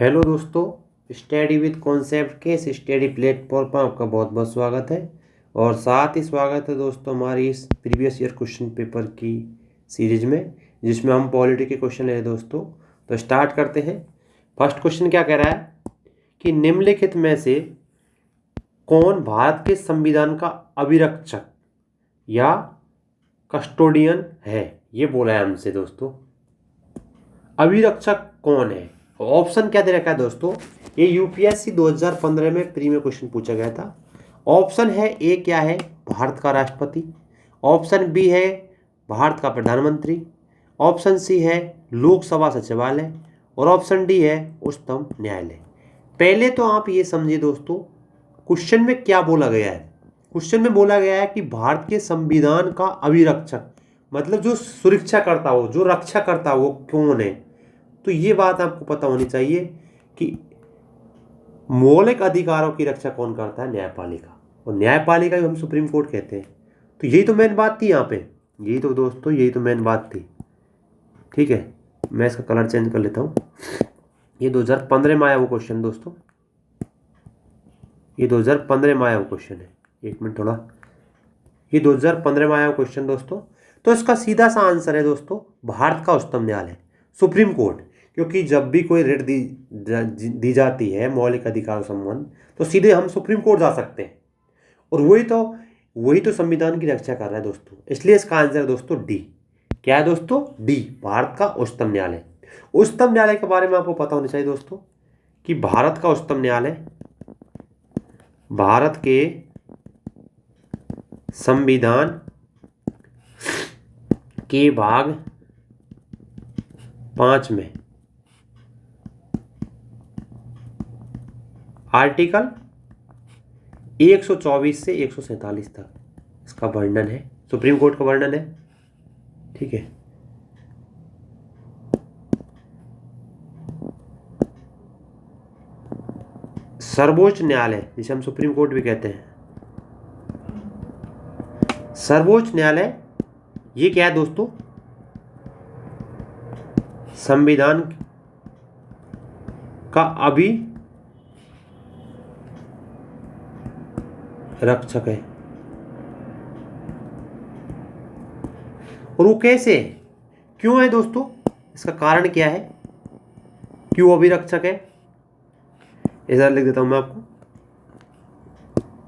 Hello दोस्तों, study with concept के इस स्टडी प्लेटफॉर्म पर आपका बहुत बहुत स्वागत है। और साथ ही स्वागत है दोस्तों हमारी इस प्रीवियस ईयर क्वेश्चन पेपर की सीरीज में, जिसमें हम पॉलिटी के क्वेश्चन ले रहे हैं दोस्तों। तो स्टार्ट करते हैं। फर्स्ट क्वेश्चन क्या कह रहा है कि निम्नलिखित में से कौन भारत के संविधान का अभिरक्षक या कस्टोडियन है, ये बोला है हमसे दोस्तों। अभिरक्षक कौन है? ऑप्शन क्या दे रखा है दोस्तों? ये यूपीएससी 2015 में प्री में क्वेश्चन पूछा गया था। ऑप्शन है ए क्या है? भारत का राष्ट्रपति। ऑप्शन बी है भारत का प्रधानमंत्री। ऑप्शन सी है लोकसभा सचिवालय। और ऑप्शन डी है उच्चतम न्यायालय। पहले तो आप ये समझिए दोस्तों, क्वेश्चन में क्या बोला गया है। क्वेश्चन में बोला गया है कि भारत के संविधान का अभिरक्षक, मतलब जो सुरक्षा करता हो, जो रक्षा करता हो, वो कौन है। तो ये बात आपको पता होनी चाहिए कि मौलिक अधिकारों की रक्षा कौन करता है? न्यायपालिका। और न्यायपालिका ही हम सुप्रीम कोर्ट कहते हैं। तो यही तो मेन बात थी यहाँ पे। यही तो दोस्तों, यही तो मेन बात थी। ठीक है, मैं इसका कलर चेंज कर लेता हूँ। ये 2015 में आया वो क्वेश्चन दोस्तों, ये 2015 में आया वो क्वेश्चन है। एक मिनट थोड़ा, ये 2015 में आया वो क्वेश्चन दोस्तों। तो इसका सीधा सा आंसर है दोस्तों भारत का उच्चतम न्यायालय, सुप्रीम कोर्ट। क्योंकि जब भी कोई रिट दी जाती है मौलिक अधिकार संबंध, तो सीधे हम सुप्रीम कोर्ट जा सकते हैं। और वही तो संविधान की रक्षा कर रहा है दोस्तों। इसलिए इसका आंसर है दोस्तों डी। क्या है दोस्तों? डी, भारत का उच्चतम न्यायालय। उच्चतम न्यायालय के बारे में आपको पता होना चाहिए दोस्तों कि भारत का उच्चतम न्यायालय भारत के संविधान के भाग 5 में आर्टिकल 124 से 147 तक इसका वर्णन है, सुप्रीम कोर्ट का वर्णन है। ठीक है, सर्वोच्च न्यायालय जिसे हम सुप्रीम कोर्ट भी कहते हैं, सर्वोच्च न्यायालय ये क्या है दोस्तों? संविधान का अभिरक्षक है। और वो कैसे है, क्यों है दोस्तों? इसका कारण क्या है, क्यों अभिरक्षक है? ऐसा लिख देता हूं मैं आपको।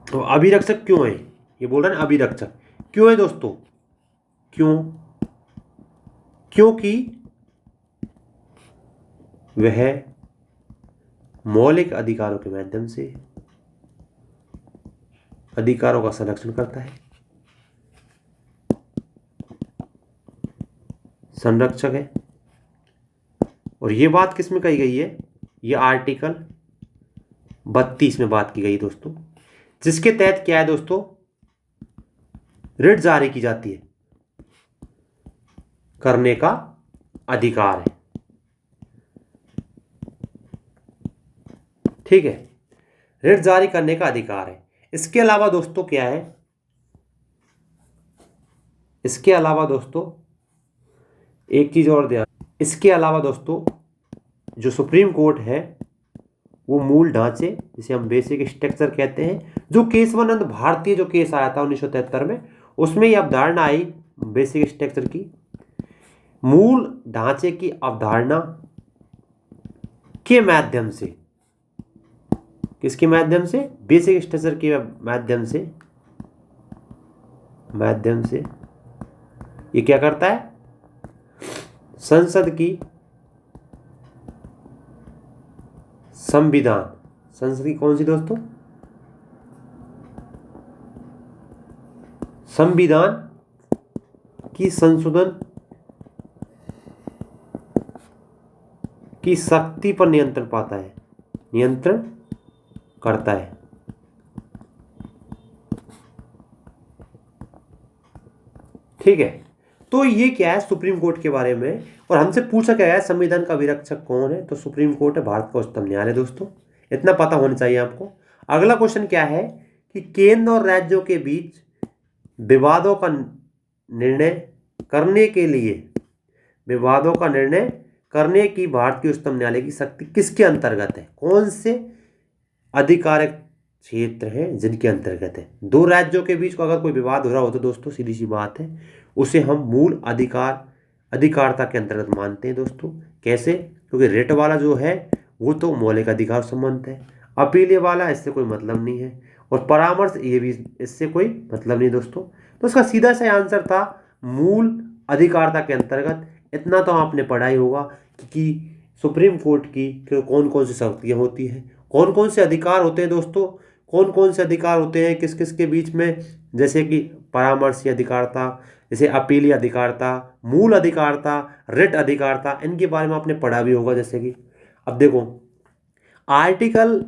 तो अभिरक्षक क्यों है, ये बोल रहे हैं अभिरक्षक क्यों है दोस्तों? क्योंकि वह मौलिक अधिकारों के माध्यम से अधिकारों का संरक्षण करता है, संरक्षक है। और ये बात किस में कही गई है? ये आर्टिकल 32 में बात की गई दोस्तों, जिसके तहत क्या है दोस्तों? रिट जारी की जाती है, करने का अधिकार है। ठीक है, रिट जारी करने का अधिकार है। इसके अलावा दोस्तों क्या है? इसके अलावा दोस्तों एक चीज और ध्यान, इसके अलावा दोस्तों जो सुप्रीम कोर्ट है वो मूल ढांचे, जिसे हम बेसिक स्ट्रक्चर कहते हैं, जो केशवानंद भारतीय जो केस आया था 1973 में, उसमें ये अवधारणा आई बेसिक स्ट्रक्चर की, मूल ढांचे की अवधारणा के माध्यम से। किसके माध्यम से? बेसिक स्ट्रक्चर के माध्यम से ये क्या करता है? संसद की कौन सी दोस्तों? संविधान की संशोधन की शक्ति पर नियंत्रण करता है। ठीक है, तो ये क्या है सुप्रीम कोर्ट के बारे में। और हमसे पूछा गया है संविधान का विरक्षक कौन है, तो सुप्रीम कोर्ट है, भारत का उच्चतम न्यायालय दोस्तों। इतना पता होना चाहिए आपको। अगला क्वेश्चन क्या है कि केंद्र और राज्यों के बीच विवादों का निर्णय करने करने की भारतीय उच्चतम न्यायालय की शक्ति किसके अंतर्गत है, कौन से अधिकारक क्षेत्र है जिनके अंतर्गत है। दो राज्यों के बीच को अगर कोई विवाद हो रहा हो तो दोस्तों सीधी सी बात है, उसे हम मूल अधिकारता के अंतर्गत मानते हैं दोस्तों। कैसे? क्योंकि रिट वाला जो है वो तो मौलिक अधिकार संबंध है, अपील वाला इससे कोई मतलब नहीं है, और परामर्श ये भी इससे कोई मतलब नहीं दोस्तों। तो इसका सीधा सा आंसर था मूल अधिकारता के अंतर्गत। इतना तो आपने पढ़ा ही होगा कि सुप्रीम कोर्ट की कौन कौन सी शक्तियाँ होती हैं, कौन कौन से अधिकार होते हैं दोस्तों, कौन कौन से अधिकार होते हैं किस किस के बीच में, जैसे कि परामर्शी अधिकारता, जैसे अपीली अधिकारता, मूल अधिकारता, रिट अधिकारता, इनके बारे में आपने पढ़ा भी होगा। जैसे कि अब देखो आर्टिकल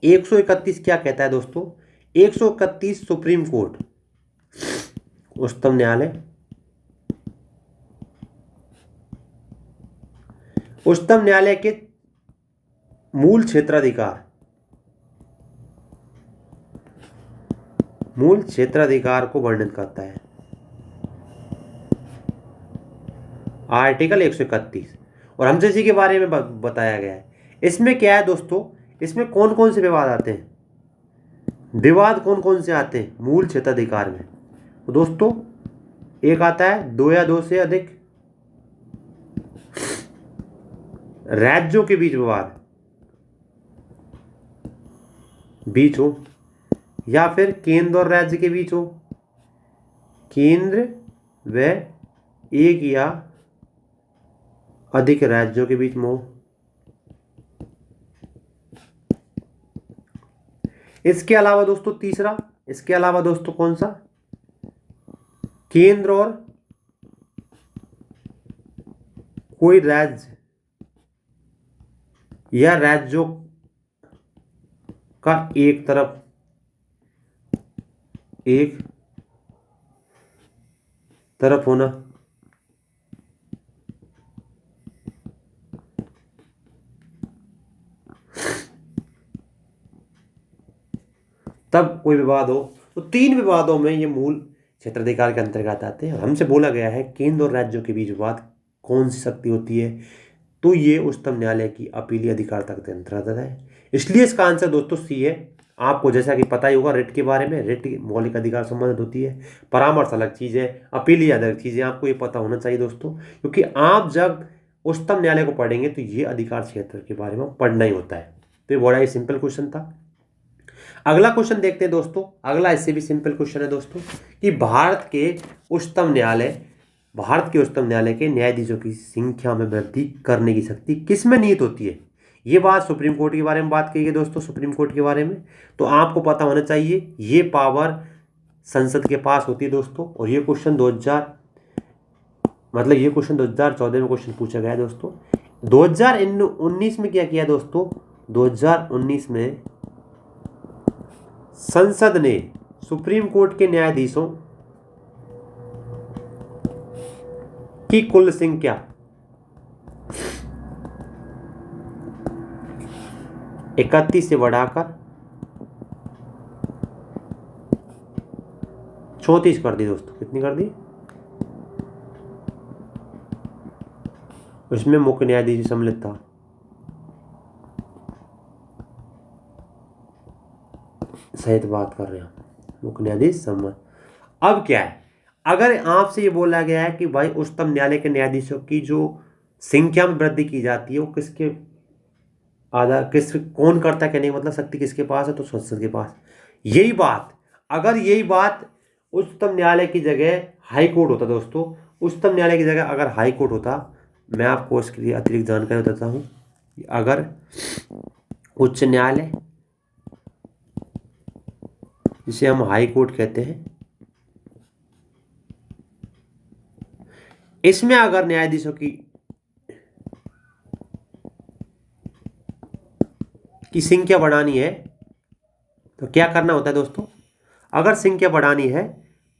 131 क्या कहता है दोस्तों? 131 सुप्रीम कोर्ट उच्चतम न्यायालय के मूल क्षेत्राधिकार को वर्णित करता है। आर्टिकल 131, और हमसे इसी के बारे में बताया गया है। इसमें क्या है दोस्तों, इसमें कौन कौन से विवाद आते हैं, विवाद कौन कौन से आते हैं मूल क्षेत्राधिकार में? तो दोस्तों एक आता है दो या दो से अधिक राज्यों के बीच विवाद हो, या फिर केंद्र और राज्य के बीच हो, केंद्र व एक या अधिक राज्यों के बीच में हो। इसके अलावा दोस्तों कौन सा? केंद्र और कोई राज्य या राज्यों का एक तरफ होना। तब कोई विवाद हो, तो तीन विवादों में ये मूल क्षेत्राधिकार के अंतर्गत आते हैं। हमसे बोला गया है केंद्र और राज्यों के बीच विवाद कौन सी शक्ति होती है, तो ये उच्चतम न्यायालय की अपीली अधिकारता के अंतर्गत है। इसलिए इसका आंसर दोस्तों सी है। आपको जैसा कि पता ही होगा रिट के बारे में, रिट मौलिक अधिकार संबंधित होती है, परामर्श अलग चीज़ है, अपीली अलग चीज़ है। आपको ये पता होना चाहिए दोस्तों, क्योंकि आप जब उच्चतम न्यायालय को पढ़ेंगे तो ये अधिकार क्षेत्र के बारे में पढ़ना ही होता है। तो ये बड़ा ही सिंपल क्वेश्चन था। अगला क्वेश्चन देखते हैं दोस्तों। अगला इससे भी सिंपल क्वेश्चन है दोस्तों कि भारत के उच्चतम न्यायालय के न्यायाधीशों की संख्या में वृद्धि करने की शक्ति किसमें निहित होती है। ये बात सुप्रीम कोर्ट के बारे में बात की गई दोस्तों, सुप्रीम कोर्ट के बारे में। तो आपको पता होना चाहिए ये पावर संसद के पास होती है दोस्तों। और ये क्वेश्चन 2014 में क्वेश्चन पूछा गया है दोस्तों। 2019 में क्या किया दोस्तों? 2019 में संसद ने सुप्रीम कोर्ट के न्यायाधीशों की कुल संख्या 31 से बढ़ाकर 34 कर दी दोस्तों। कितनी कर दी? उसमें मुख्य न्यायाधीश सम्मिलित था। सहित बात कर रहे हैं, मुख्य न्यायाधीश सम्मत। अब क्या है, अगर आपसे ये बोला गया है कि भाई उच्चतम न्यायालय के न्यायाधीशों की जो संख्या में वृद्धि की जाती है वो कौन करता है, कहने का मतलब शक्ति किसके पास है? तो संसद के पास। यही बात उच्चतम न्यायालय की जगह हाई कोर्ट होता दोस्तों, उच्चतम न्यायालय की जगह अगर हाई कोर्ट होता, मैं आपको इसके लिए अतिरिक्त जानकारी बताता हूँ। अगर उच्च न्यायालय, जिसे हम हाई कोर्ट कहते हैं, इसमें अगर न्यायाधीशों की संख्या बढ़ानी है तो क्या करना होता है दोस्तों? अगर संख्या बढ़ानी है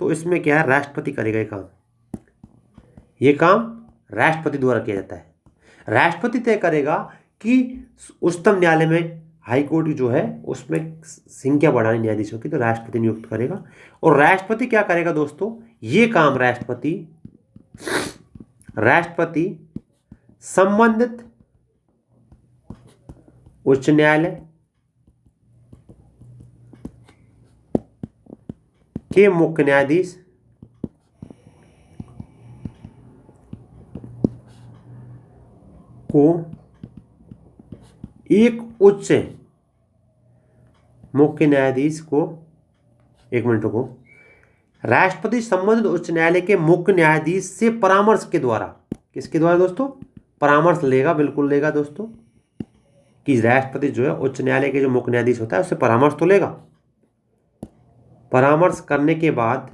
तो इसमें क्या है, राष्ट्रपति करेगा ये काम राष्ट्रपति द्वारा किया जाता है। राष्ट्रपति तय करेगा कि उच्चतम न्यायालय में हाई कोर्ट जो है उसमें संख्या बढ़ानी न्यायाधीशों की, तो राष्ट्रपति नियुक्त करेगा। और राष्ट्रपति क्या करेगा दोस्तों? ये काम राष्ट्रपति राष्ट्रपति संबंधित उच्च न्यायालय के मुख्य न्यायाधीश को एक उच्च मुख्य न्यायाधीश को, एक मिनट को, राष्ट्रपति संबंधित उच्च न्यायालय के मुख्य न्यायाधीश से परामर्श के द्वारा, किसके द्वारा दोस्तों, परामर्श लेगा, बिल्कुल लेगा दोस्तों, कि राष्ट्रपति जो है उच्च न्यायालय के जो मुख्य न्यायाधीश होता है उससे परामर्श तो लेगा। परामर्श करने के बाद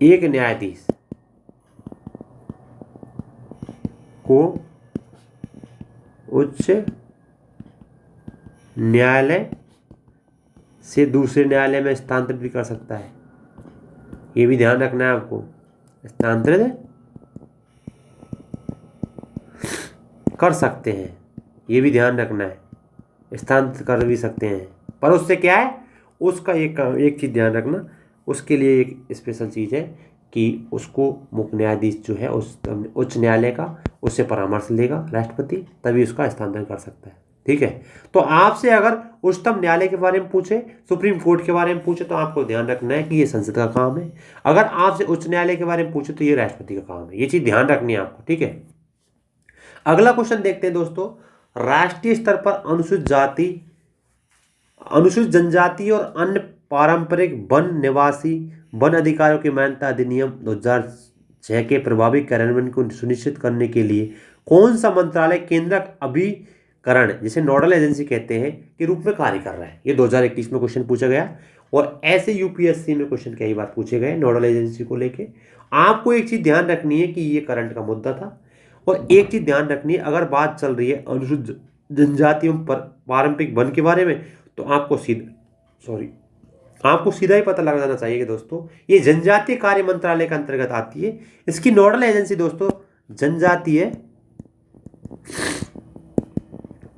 एक न्यायाधीश को उच्च न्यायालय से दूसरे न्यायालय में स्थानांतरित भी कर सकता है। ये भी ध्यान रखना है आपको, स्थानांतरित कर सकते हैं, ये भी ध्यान रखना है, स्थानांतरित कर भी सकते हैं, पर उससे क्या है, उसका एक चीज़ ध्यान रखना, उसके लिए एक स्पेशल चीज़ है कि उसको मुख्य न्यायाधीश जो है उस उच्च न्यायालय का उससे परामर्श लेगा राष्ट्रपति, तभी उसका स्थानांतरण कर सकता है। ठीक है, तो आपसे अगर उच्चतम न्यायालय के बारे में पूछे, सुप्रीम कोर्ट के बारे में पूछे, तो आपको ध्यान रखना है कि ये संसद का काम है। अगर आपसे उच्च न्यायालय के बारे में पूछे तो ये राष्ट्रपति का काम है। ये चीज़ ध्यान रखनी है आपको। ठीक है, अगला क्वेश्चन देखते हैं दोस्तों। राष्ट्रीय स्तर पर अनुसूचित जनजाति और अन्य पारंपरिक वन निवासी वन अधिकारियों की मान्यता अधिनियम 2006 के प्रभावी कार्यान्वयन को सुनिश्चित करने के लिए कौन सा मंत्रालय केंद्रक अभिकरण, जिसे नोडल एजेंसी कहते हैं, के रूप में कार्य कर रहा है? ये 2021 में क्वेश्चन पूछा गया, और ऐसे यूपीएससी में क्वेश्चन कई बार पूछे गए नोडल एजेंसी को लेके। आपको एक चीज ध्यान रखनी है कि ये करंट का मुद्दा था, और एक चीज ध्यान रखनी है, अगर बात चल रही है अनुसूचित जनजाति एवं पारंपरिक वन के बारे में, तो आपको सीधा ही पता लग जाना चाहिए कि दोस्तों ये जनजातीय कार्य मंत्रालय के अंतर्गत आती है। इसकी नोडल एजेंसी दोस्तों जनजातीय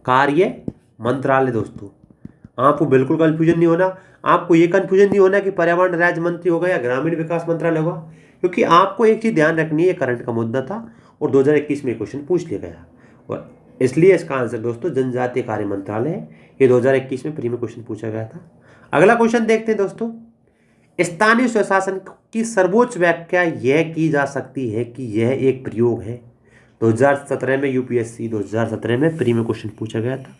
कार्य मंत्रालय। दोस्तों आपको बिल्कुल कंफ्यूजन नहीं होना, आपको ये कंफ्यूजन नहीं होना कि पर्यावरण राज्य मंत्री होगा या ग्रामीण विकास मंत्रालय होगा, क्योंकि आपको एक चीज ध्यान रखनी है, करंट का मुद्दा था और 2021 में क्वेश्चन पूछ लिया गया, और इसलिए इसका आंसर दोस्तों जनजातीय कार्य मंत्रालय है। ये 2021 में प्री में क्वेश्चन पूछा गया था। अगला क्वेश्चन देखते हैं दोस्तों। स्थानीय स्वशासन की सर्वोच्च व्याख्या यह की जा सकती है कि यह एक प्रयोग है। 2017 में यूपीएससी 2017 में प्री में क्वेश्चन पूछा गया था।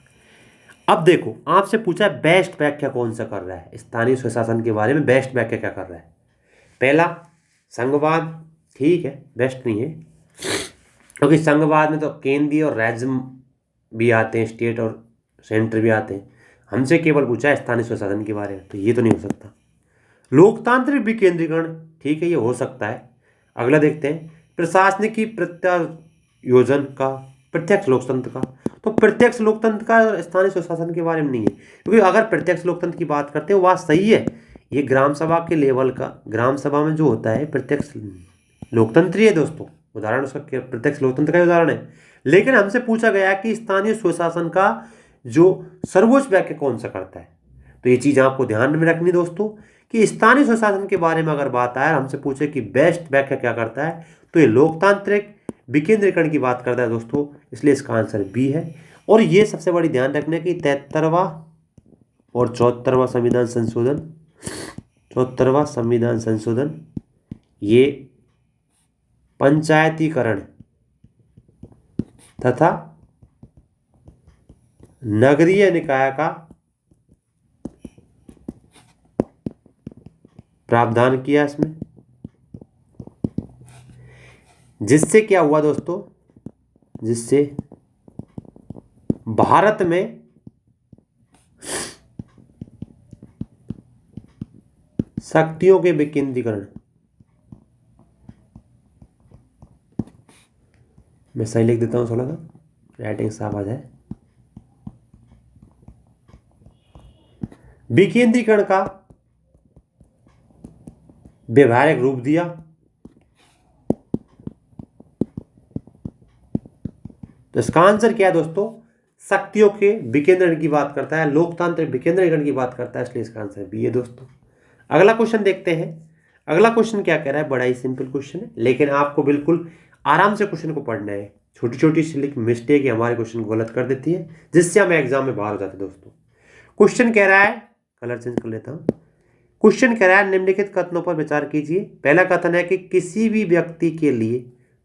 अब देखो आपसे पूछा है बेस्ट व्याख्या कौन सा कर रहा है, स्थानीय स्वशासन के बारे में बेस्ट व्याख्या क्या कर रहा है? पहला संघवाद, ठीक है, बेस्ट नहीं है, क्योंकि संघवाद में तो केंद्रीय और राज्य भी आते हैं, स्टेट और सेंटर भी आते हैं। हमसे केवल पूछा है स्थानीय स्वशासन के बारे में, तो ये तो नहीं हो सकता। लोकतांत्रिक विकेंद्रीकरण, ठीक है, ये हो सकता है। अगला देखते हैं प्रशासनिक की प्रत्यायोजन का, प्रत्यक्ष लोकतंत्र का, तो प्रत्यक्ष लोकतंत्र का स्थानीय स्वशासन के बारे में नहीं है, क्योंकि अगर प्रत्यक्ष लोकतंत्र की बात करते हैं बात सही है, ये ग्राम सभा के लेवल का, ग्राम सभा में जो होता है प्रत्यक्ष लोकतंत्र है दोस्तों, उदाहरण उसका प्रत्यक्ष लोकतंत्र का उदाहरण है। लेकिन हमसे पूछा गया कि स्थानीय स्वशासन का जो सर्वोच्च व्याख्या कौन सा करता है, तो ये चीज आपको ध्यान में रखनी दोस्तों कि स्थानीय स्वशासन के बारे में अगर बात आए, हमसे पूछे कि बेस्ट व्याख्या क्या करता है, तो ये लोकतांत्रिक विकेंद्रीकरण की बात करता है दोस्तों, इसलिए इसका आंसर बी है। और ये सबसे बड़ी ध्यान रखने की 73वां और 74वां संविधान संशोधन, 74वां संविधान संशोधन, ये पंचायतीकरण तथा नगरीय निकाय का प्रावधान किया इसमें, जिससे क्या हुआ दोस्तों, जिससे भारत में शक्तियों के विकेंद्रीकरण, मैं सही लिख देता हूं थोड़ा सा, राइटिंग साफ आ जाए, विकेंद्रीकरण का व्यवहारिक रूप दिया। तो इसका आंसर क्या है दोस्तों, शक्तियों के विकेंद्रीकरण की बात करता है, लोकतांत्रिक विकेंद्रीकरण की बात करता है, इसलिए इसका आंसर बी है दोस्तों। अगला क्वेश्चन देखते हैं। अगला क्वेश्चन क्या कह रहा है, बड़ा ही सिंपल क्वेश्चन है, लेकिन आपको बिल्कुल आराम से क्वेश्चन को पढ़ना है। छोटी छोटी सी मिस्टेक ही हमारे क्वेश्चन को गलत कर देती है, जिससे हम एग्जाम में बाहर हो जाते हैं दोस्तों। क्वेश्चन कह रहा है, कलर चेंज कर लेता हूं। क्वेश्चन कह रहा है निम्नलिखित कथनों पर विचार कीजिए। पहला कथन है कि किसी भी व्यक्ति के लिए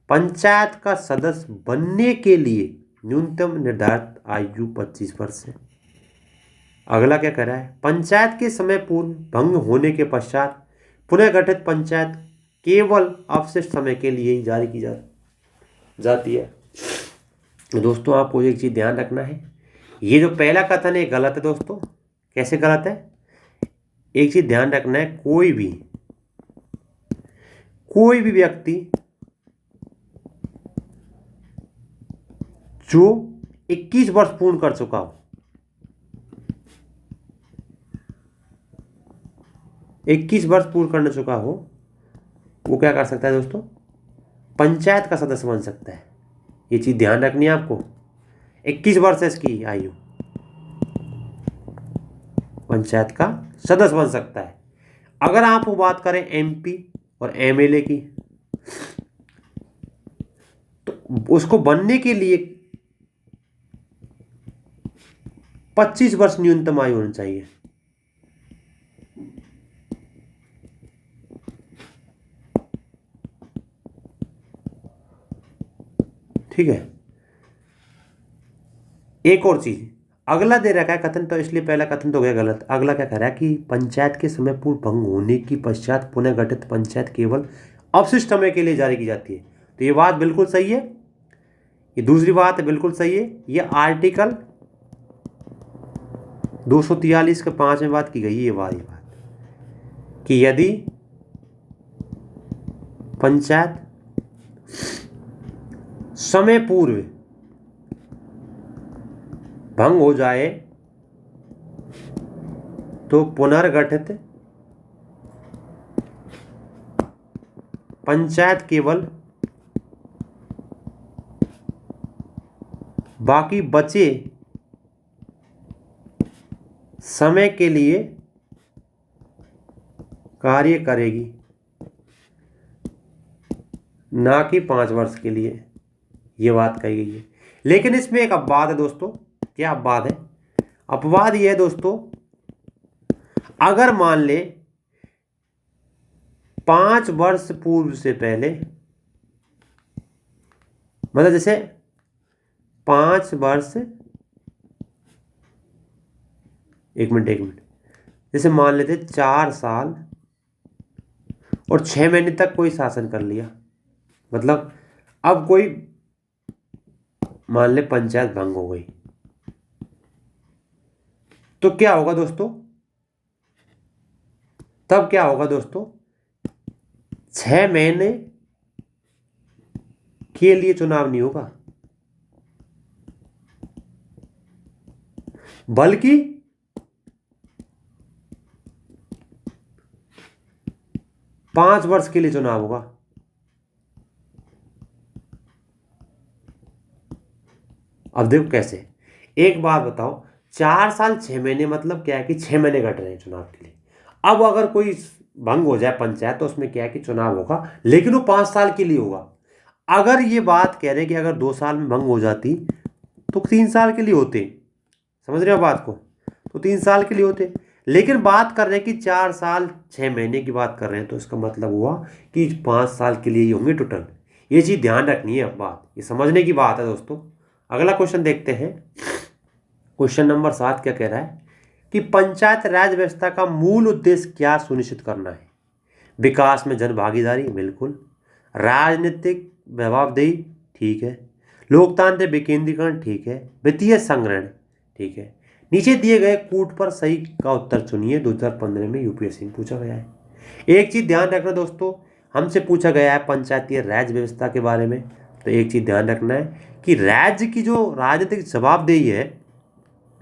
पंचायत का सदस्य बनने के लिए न्यूनतम निर्धारित आयु 25 वर्ष है। अगला क्या कह रहा है, पंचायत के समय पूर्व भंग होने के पश्चात पुनः गठित पंचायत केवल अवशिष्ट समय के लिए ही जारी की जाती है। दोस्तों आपको एक चीज ध्यान रखना है, ये जो पहला कथन है गलत है दोस्तों। कैसे गलत है, एक चीज ध्यान रखना है, कोई भी व्यक्ति जो 21 वर्ष पूर्ण कर चुका हो, 21 वर्ष पूर्ण करने चुका हो, वो क्या कर सकता है दोस्तों, पंचायत का सदस्य बन सकता है। ये चीज ध्यान रखनी है आपको। 21 वर्ष है इसकी आयु, पंचायत का सदस्य बन सकता है। अगर आप वो बात करें एमपी और एमएलए की, तो उसको बनने के लिए 25 वर्ष न्यूनतम आयु होनी चाहिए। ठीक है। एक और चीज, अगला दे रखा है कथन, तो इसलिए पहला कथन तो गया गलत। अगला क्या कह रहा है कि पंचायत के समय पूर्व भंग होने की पश्चात पुनः गठित पंचायत केवल अवशिष्ट समय के लिए जारी की जाती है। तो ये बात बिल्कुल सही है, ये दूसरी बात है बिल्कुल सही है। ये आर्टिकल 243 के 5 में बात की गई है। ये बात कि यदि पंचायत समय पूर्व भंग हो जाए तो पुनर्गठित पंचायत केवल बाकी बचे समय के लिए कार्य करेगी, ना कि 5 वर्ष के लिए। ये बात कही गई है। लेकिन इसमें एक अपवाद है दोस्तों। क्या अपवाद है? अपवाद ये है दोस्तों, अगर मान ले 5 वर्ष पूर्व से पहले, मतलब जैसे 5 वर्ष, एक मिनट, जैसे मान लेते 4 साल और 6 महीने तक कोई शासन कर लिया, मतलब अब कोई मान ले पंचायत भंग हो गई, तो क्या होगा दोस्तों, तब क्या होगा दोस्तों, 6 महीने के लिए चुनाव नहीं होगा, बल्कि 5 वर्ष के लिए चुनाव होगा। अब देखो कैसे, एक बात बताओ, 4 साल 6 महीने मतलब क्या है कि 6 महीने घट रहे हैं चुनाव के लिए। अब अगर कोई भंग हो जाए पंचायत, तो उसमें क्या है कि चुनाव होगा, लेकिन वो 5 साल के लिए होगा। अगर ये बात कह रहे हैं कि अगर 2 साल में भंग हो जाती तो 3 साल के लिए होते, समझ रहे हो बात को, तो 3 साल के लिए होते। लेकिन बात कर रहे हैं कि 4 साल 6 महीने की बात कर रहे हैं, तो इसका मतलब हुआ कि 5 साल के लिए ही होंगे टोटल। ये चीज़ ध्यान रखनी है, अब बात ये समझने की बात है दोस्तों। अगला क्वेश्चन देखते हैं। क्वेश्चन नंबर 7 क्या कह रहा है कि पंचायत राज व्यवस्था का मूल उद्देश्य क्या सुनिश्चित करना है? विकास में जन भागीदारी, बिल्कुल। राजनीतिक जवाबदेही, ठीक है। लोकतांत्रिक विकेंद्रीकरण, ठीक है। वित्तीय संग्रहण, ठीक है। नीचे दिए गए कूट पर सही का उत्तर चुनिए। 2015 में यूपीएससी में पूछा गया है। एक चीज ध्यान रखना दोस्तों, हमसे पूछा गया है पंचायती राज व्यवस्था के बारे में, तो एक चीज ध्यान रखना है कि राज्य की जो राजनीतिक जवाबदेही है,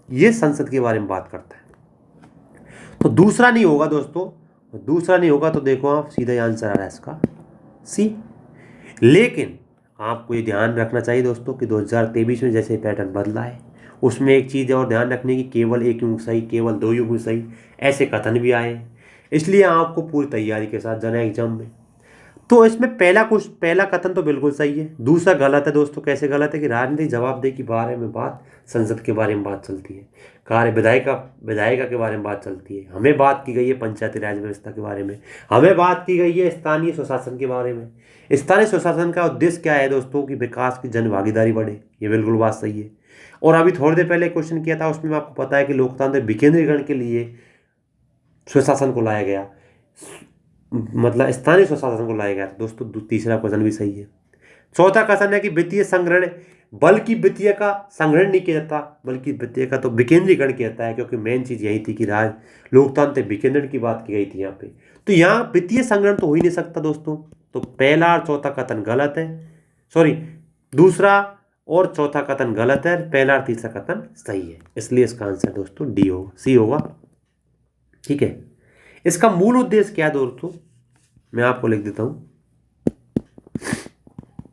ये संसद के बारे में बात करता है। तो दूसरा नहीं होगा दोस्तों, दूसरा नहीं होगा, तो देखो आप सीधा आंसर आ रहा है इसका सी। लेकिन आपको ये ध्यान रखना चाहिए दोस्तों कि 2023 में जैसे पैटर्न बदला है, उसमें एक चीज़ और ध्यान रखने की, केवल एक युग सही, केवल 2 युग सही, ऐसे कथन भी आए। इसलिए आपको पूरी तैयारी के साथ जाना है एग्जाम में। तो इसमें पहला कथन तो बिल्कुल सही है, दूसरा गलत है दोस्तों। कैसे गलत है कि राजनीतिक जवाबदेही के बारे में बात संसद के बारे में बात चलती है, कार्य विधायिका के बारे में बात चलती है, हमें बात की गई है पंचायती राज व्यवस्था के बारे में, हमें बात की गई है स्थानीय स्वशासन के बारे में। स्थानीय स्वशासन का उद्देश्य क्या है दोस्तों? कि विकास की जन भागीदारी बढ़े, ये बिल्कुल बात सही है। और अभी थोड़ी देर पहले क्वेश्चन किया था, उसमें आपको पता है कि लोकतांत्रिक विकेंद्रीकरण के लिए स्वशासन को लाया गया, मतलब स्थानीय स्वशासन को लाया गया दोस्तों। तीसरा क्वेश्चन भी सही है। चौथा क्वेश्चन है कि वित्तीय संग्रहण, बल्कि वित्तीय का संग्रहण नहीं किया जाता, बल्कि वित्तीय का तो विकेंद्रीकरण किया जाता है, क्योंकि मेन चीज यही थी कि लोकतांत्रिक विकेंद्रीकरण की बात की गई थी यहाँ पे। तो यहाँ वित्तीय संग्रहण तो हो ही नहीं सकता दोस्तों। तो पहला और चौथा कथन गलत है, सॉरी, दूसरा और चौथा कथन गलत है, पहला और तीसरा कथन सही है। इसलिए इसका आंसर दोस्तों डी होगा, सी होगा। ठीक है, इसका मूल उद्देश्य क्या है दोस्तों? मैं आपको लिख देता हूं,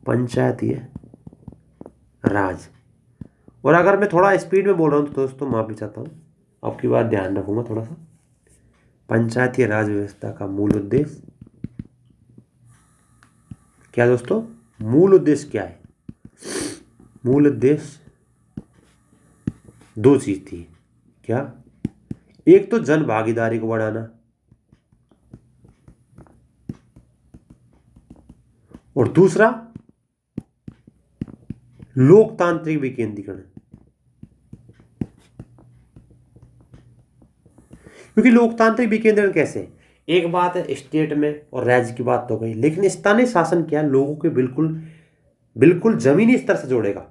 पंचायतीय राज। और अगर मैं थोड़ा स्पीड में बोल रहा हूं तो दोस्तों माफी चाहता हूं, आपकी बात ध्यान रखूंगा थोड़ा सा। पंचायतीय राज व्यवस्था का मूल उद्देश्य क्या दोस्तों? मूल उद्देश्य क्या है? मूल उद्देश्य दो चीज थी। क्या? एक तो जन भागीदारी को बढ़ाना, और दूसरा लोकतांत्रिक विकेंद्रीकरण। क्योंकि लोकतांत्रिक विकेंद्रीकरण कैसे? एक बात है स्टेट में और राज्य की बात तो गई, लेकिन स्थानीय शासन क्या, लोगों के बिल्कुल जमीनी स्तर से जोड़ेगा।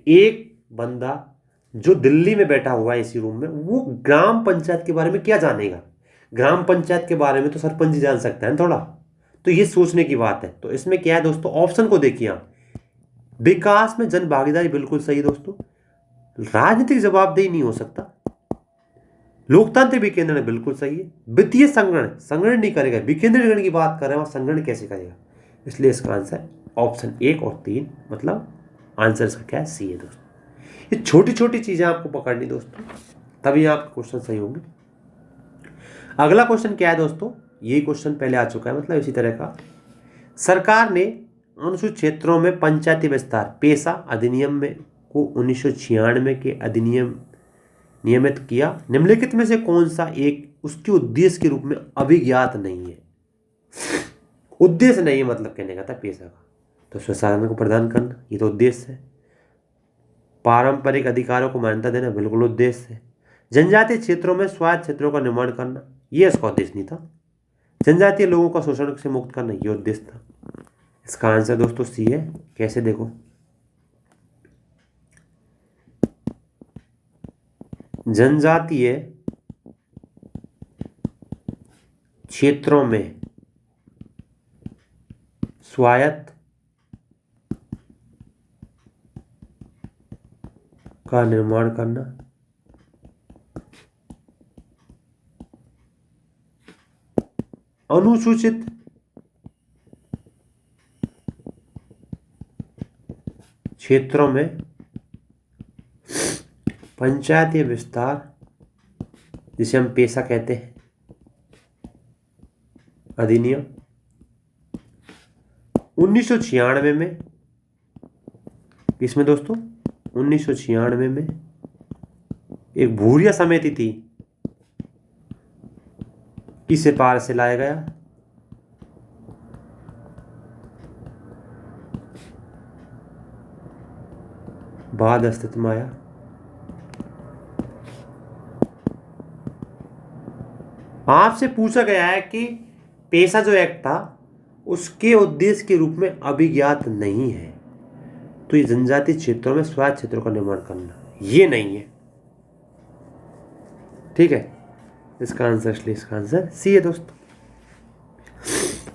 एक बंदा जो दिल्ली में बैठा हुआ है इसी रूम में, वो ग्राम पंचायत के बारे में क्या जानेगा? ग्राम पंचायत के बारे में तो सरपंच जी जान सकता है थोड़ा। तो ये सोचने की बात है। तो इसमें क्या है दोस्तों? ऑप्शन को देखिए आप, विकास में जन भागीदारी बिल्कुल सही दोस्तों। राजनीतिक जवाबदेही नहीं हो सकता। लोकतांत्रिक विकेंद्रीकरण बिल्कुल सही है। वित्तीय संग्रहण नहीं करेगा, विकेंद्रीकरण की बात कर रहे हैं, संग्रहण कैसे करेगा? इसलिए इसका आंसर ऑप्शन 1 और 3, मतलब आंसर इसका क्या है? सी है दोस्तों। ये छोटी छोटी चीजें आपको पकड़नी दोस्तों, तभी आपके क्वेश्चन सही होंगे। अगला क्वेश्चन क्या है दोस्तों? ये क्वेश्चन पहले आ चुका है, मतलब इसी तरह का। सरकार ने अनुसूचित क्षेत्रों में पंचायती विस्तार पेशा अधिनियम में को 1996 के अधिनियम नियमित किया। निम्नलिखित में से कौन सा एक उसके उद्देश्य के रूप में अभिज्ञात नहीं है? उद्देश्य नहीं है मतलब कहने का था पेशा का, तो स्वशासन को प्रदान करना, ये तो उद्देश्य है। पारंपरिक अधिकारों को मान्यता देना बिल्कुल उद्देश्य है। जनजातीय क्षेत्रों में स्वायत्त क्षेत्रों का निर्माण करना, यह इसका उद्देश्य नहीं था। जनजातीय लोगों का शोषण से मुक्त करना, यह उद्देश्य था। इसका आंसर दोस्तों सी है। कैसे? देखो, जनजातीय क्षेत्रों में स्वायत्त का निर्माण करना, अनुसूचित क्षेत्रों में पंचायतीय विस्तार, जिसे हम पेशा कहते हैं, अधिनियम 1996 में, किसमें दोस्तों? 1996 में एक भूरिया समिति थी की सिफारिश से लाया गया। बाद अस्तित्व में आया। आपसे पूछा गया है कि पेशा जो एक्ट था उसके उद्देश्य के रूप में अभिज्ञात नहीं है, तो ये जनजातीय क्षेत्रों में स्वायत्त क्षेत्रों का निर्माण करना, ये नहीं है। ठीक है, इसका आंसर, इसलिए इसका आंसर सी है दोस्तों।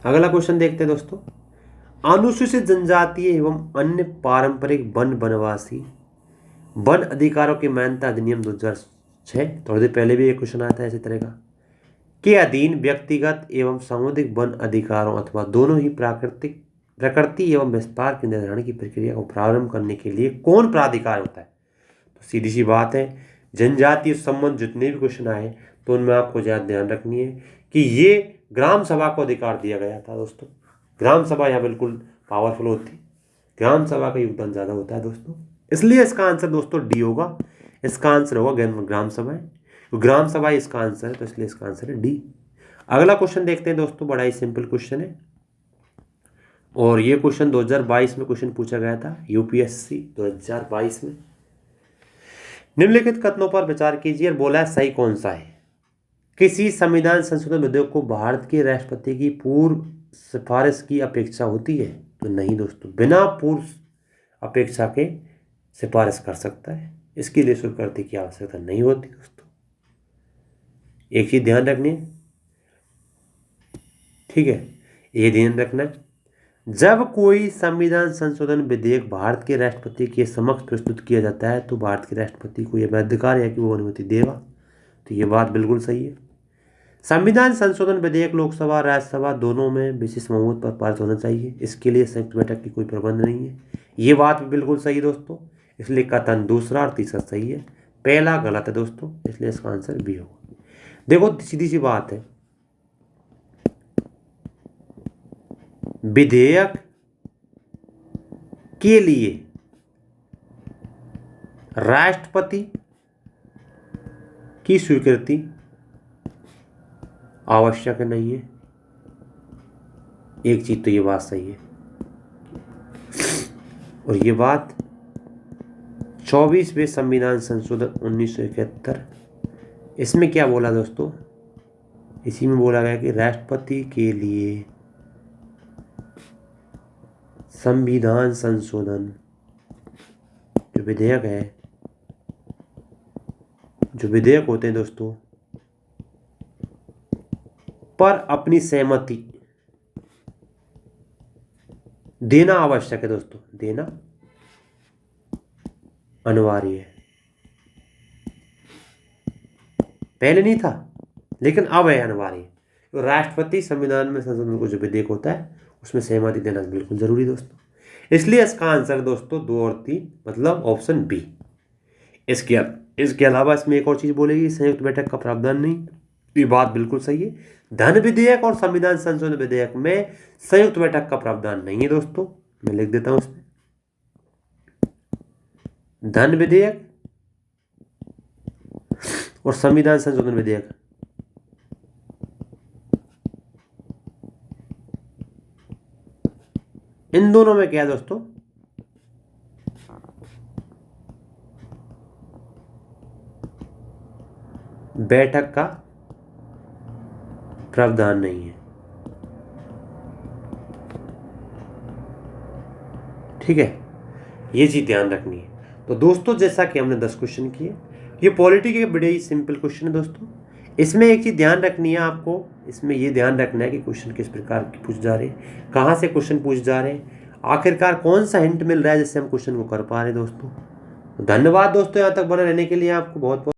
अगला क्वेश्चन देखते हैं दोस्तों। अनुसूचित जनजातीय एवं अन्य पारंपरिक वनवासी वन अधिकारों की मान्यता अधिनियम 2006, थोड़ी देर पहले भी एक क्वेश्चन आया था इसी तरह का, के अधीन व्यक्तिगत एवं सामुदायिक वन अधिकारों अथवा दोनों ही प्रकृति एवं विस्तार के निर्धारण की प्रक्रिया को प्रारंभ करने के लिए कौन प्राधिकार होता है? तो सीधी सी बात है, जनजातीय संबंध जितने भी क्वेश्चन आए तो उनमें आपको ज़्यादा ध्यान रखनी है कि ये ग्राम सभा को अधिकार दिया गया था दोस्तों। ग्राम सभा यहाँ बिल्कुल पावरफुल होती है, ग्राम सभा का योगदान ज़्यादा होता है दोस्तों, इसलिए इसका आंसर दोस्तों डी होगा। इसका आंसर होगा ग्राम सभा है, तो ग्राम सभा इसका आंसर है, तो इसलिए इसका आंसर है डी। अगला क्वेश्चन देखते हैं दोस्तों, बड़ा ही सिंपल क्वेश्चन है और ये क्वेश्चन 2022 में क्वेश्चन पूछा गया था, यूपीएससी 2022 में। निम्नलिखित कथनों पर विचार कीजिए और बोला है सही कौन सा है। किसी संविधान संशोधन विधेयक को भारत के राष्ट्रपति की पूर्व सिफारिश की अपेक्षा होती है? तो नहीं दोस्तों, बिना पूर्व अपेक्षा के सिफारिश कर सकता है, इसके लिए स्वीकृति की आवश्यकता नहीं होती दोस्तों। एक चीज ध्यान रखनी है, ठीक है, ये ध्यान रखना है, जब कोई संविधान संशोधन विधेयक भारत के राष्ट्रपति के समक्ष प्रस्तुत किया जाता है तो भारत के राष्ट्रपति को यह अधिकार है कि वो अनुमति देगा। तो ये बात बिल्कुल सही है। संविधान संशोधन विधेयक लोकसभा राज्यसभा दोनों में विशेष बहुमत पर पारित होना चाहिए, इसके लिए संयुक्त बैठक की कोई प्रबंध नहीं है। ये बात भी बिल्कुल सही है दोस्तों, इसलिए कथन दूसरा और तीसरा सही है, पहला गलत है दोस्तों, इसलिए इसका आंसर बी होगा। देखो सीधी सी बात है, विधेयक के लिए राष्ट्रपति की स्वीकृति आवश्यक नहीं है, एक चीज तो ये बात सही है। और ये बात 24वें संविधान संशोधन 1971, इसमें क्या बोला दोस्तों, इसी में बोला गया कि राष्ट्रपति के लिए संविधान संशोधन जो विधेयक है, जो विधेयक होते हैं दोस्तों, पर अपनी सहमति देना आवश्यक है दोस्तों, देना अनिवार्य है। पहले नहीं था लेकिन अब है अनिवार्य। तो राष्ट्रपति संविधान में संशोधन को जो विधेयक होता है उसमें सहमति देना बिल्कुल जरूरी दोस्तों, इसलिए इसका आंसर दोस्तों 2 और 3 मतलब ऑप्शन बी। इसके अलावा इसमें एक और चीज बोलेगी, संयुक्त बैठक का प्रावधान नहीं, ये बात बिल्कुल सही है। धन विधेयक और संविधान संशोधन विधेयक में संयुक्त बैठक का प्रावधान नहीं है दोस्तों, मैं लिख देता हूं इसमें, धन विधेयक और संविधान संशोधन विधेयक इन दोनों में क्या है दोस्तों, बैठक का प्रावधान नहीं है, ठीक है, ये चीज ध्यान रखनी है। तो दोस्तों जैसा कि हमने 10 क्वेश्चन किए, ये पॉलिटी के बड़े ही सिंपल क्वेश्चन है दोस्तों। इसमें एक चीज ध्यान रखनी है आपको, इसमें ये ध्यान रखना है कि क्वेश्चन किस प्रकार के पूछ जा रहे हैं, कहाँ से क्वेश्चन पूछ जा रहे हैं, आखिरकार कौन सा हिंट मिल रहा है जिससे हम क्वेश्चन को कर पा रहे हैं दोस्तों। धन्यवाद दोस्तों, यहाँ तक बने रहने के लिए आपको बहुत बहुत